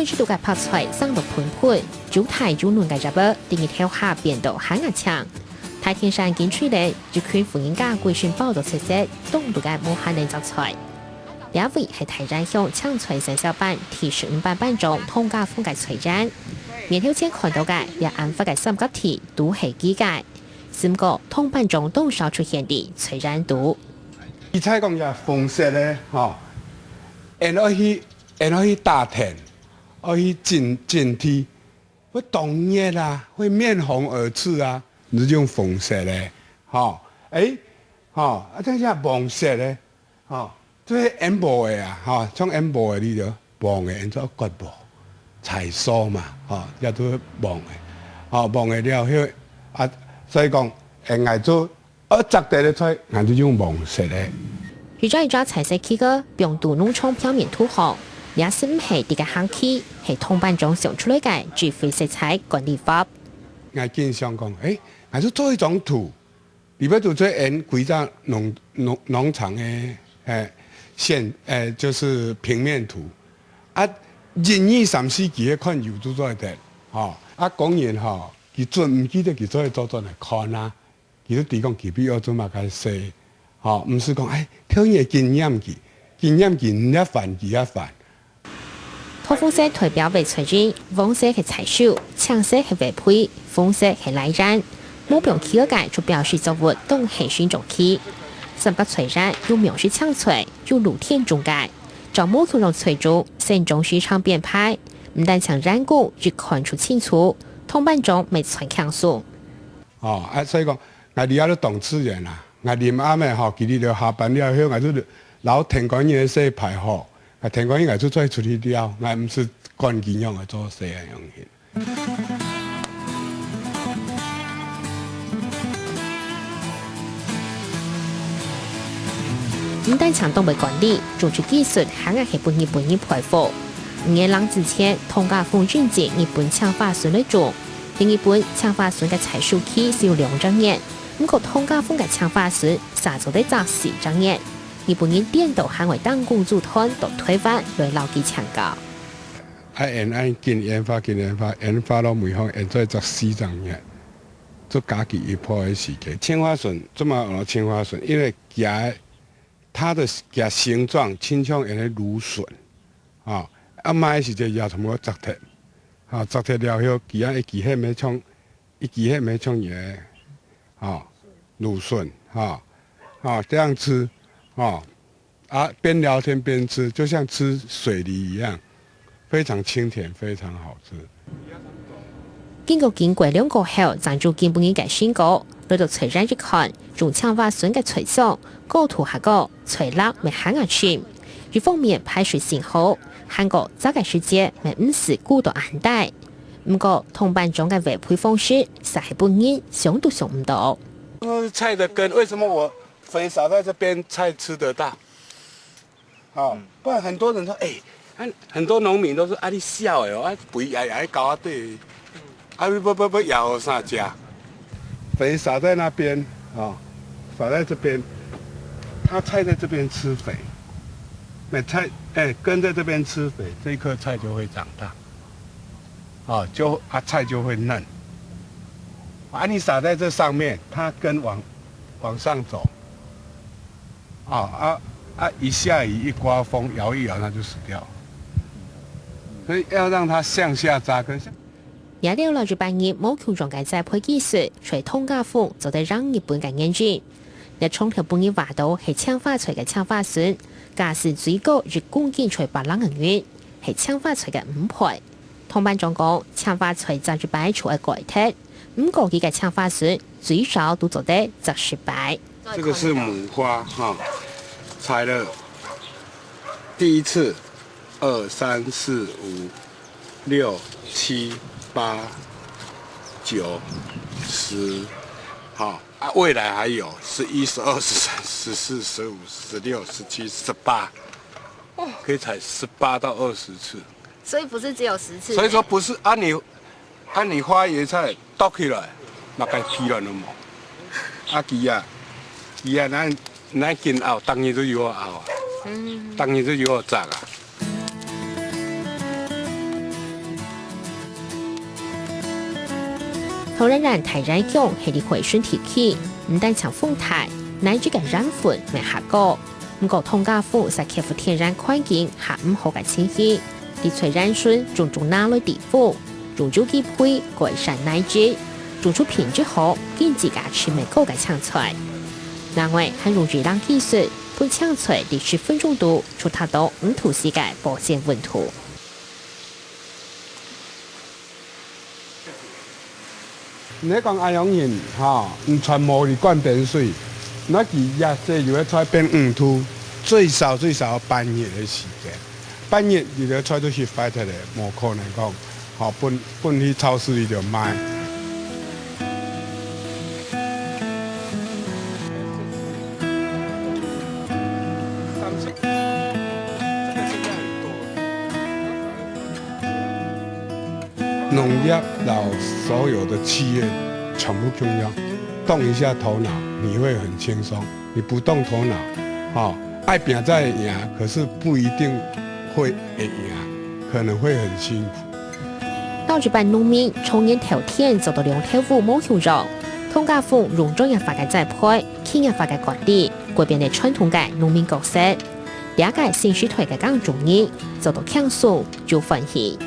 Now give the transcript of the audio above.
每次都嘅拍出生到盤盤，主題主亂嘅入邊，定義跳下變到很壓強。太天山見出嚟，就勸富人家貴宣報道出色，東度嘅無限能作出。兩位係台山鄉搶取生肖班第15班班長通家風嘅隨戰，面條前看到嘅也按發嘅三級題都係機界，三個通班長都少出現的隨戰度。伊採講就風色咧，吼，然後去大田，去進天，會動熱啊，會面紅耳赤啊，呢種風色咧，吼，啊，這些黃色咧，吼。即係演播嘅啊，嚇，像演播嘅呢種黃嘅，做骨布、彩梳嘛，嚇，也都黃嘅，嚇黃嘅了後，啊，所以講藝做質地咧出，藝就用黃色咧。而家做彩色器個，用杜農場表面塗紅，也是唔係啲嘅行器，係通班中想出來嘅智慧色彩管理法。藝經常講，藝就做一種圖，裏邊就做演規則農場嘅就是平面圖，啊，人意34期嘅看有都做得，啊，講完吼，佢準唔記得佢做嚟看啊，佢都提供佢比較做嘛嘅寫，唔是講挑嘢經驗佢唔一份佢一份。土風色代表為隨機，黃色係彩繡，橙色係為配，紅色係來染，目標起個界就表示作物都係選種起。三個隨染用描述搶隨，用露天中介，找木土用隨竹，線中市場編排，唔但搶染工，亦看出清楚，通班中未傳強數。所以講，我哋都動資源啦，我哋啱咩學，佢哋就下班了後，我都攞田管嘢寫排學，田管嘢我就再處理掉，我唔是幹幾樣嘅做寫樣嘢。唔但搶東北管理，種植技術還係本人佩服。5年之前，通家風轉接日本搶花筍嚟種，另一本搶花筍嘅採收期是要2張年，不過通家風嘅搶花筍撒咗得賺4張年。日本人電動行為當公主團都推翻來撈佢搶高。研發到每項研做4張年，做加幾一波嘅時間。青花筍怎麼青花筍？因為它的形狀傾向於蘆筍，買時就要同我摘鐵，摘鐵了後，一支黑咩衝嘢，蘆筍，這樣吃，邊聊天邊吃，就像吃水梨一樣，非常清甜，非常好吃。經過2個後，贊助基本嘅改善過，來到隨染一看，仲搶花筍嘅隨相。高圖下個垂落咪行下去，一方面排水性好，韓國早嘅時節咪唔是顧到眼大，不過通班中嘅維配方式實係本人想都想唔到。菜的根為什麼我肥撒在這邊菜吃得到？不然很多人說，很多農民都說你笑肥也搞對，不咬啥家，肥撒在那邊，撒在這邊。它菜在這邊吃肥，根在這邊吃肥，這一棵菜就會長大，菜就會嫩。你撒在這上面，它根往上走，一下雨一刮風搖一搖，它就死掉。所以要讓它向下扎根。也了了住半年冇強壯嘅栽培技術，隨通家風就得讓日本嘅研究。日沖條本人話到係搶花錘嘅搶花筍，價是最高日公斤除8兩銀元，係搶花錘嘅5倍。通班長講搶花錘賺住擺出嘅改貼，5個幾嘅搶花筍最少都做得10擺。這個是母花採了第一次2、3、4、5、6、7、8、9、10，未來還有11、12、13、14、15、16、17、18，可以採18到20次。所以不是只有10次。所以說不是按你花椰菜倒起來，那該批了那麼。咱見熬，當然都要熬啊，當然都要摘啊。头然太染强系啲回顺提起，唔但抢风台，乃至嘅染粉未下高。唔過通家府在克服天然環境下唔好嘅清氣，啲催染順種種哪類地府，如就機配改善乃至，種出品質好，經自家吃美高嘅搶菜。另外還用熱浪技術，判搶菜啲10分鐘度，出達到5度時嘅保鮮溫度。你講阿陽人嚇，唔全無你灌點水，那佢也即就要出變5度，最少半日嘅時間。半日你就出到去快出嚟，冇可能講，嚇搬去超市你就買。農業到所有的企業全部重要，動一下頭腦，你會很輕鬆。你不動頭腦，愛拼再贏，可是不一定會贏，可能會很辛苦。到日本農民從年頭天做到兩頭戶冇休肉，通家府用中人法嘅栽培，企業法嘅管理，改變咗傳統嘅農民角色。第一個新時代嘅更重要，做到強數就歡喜。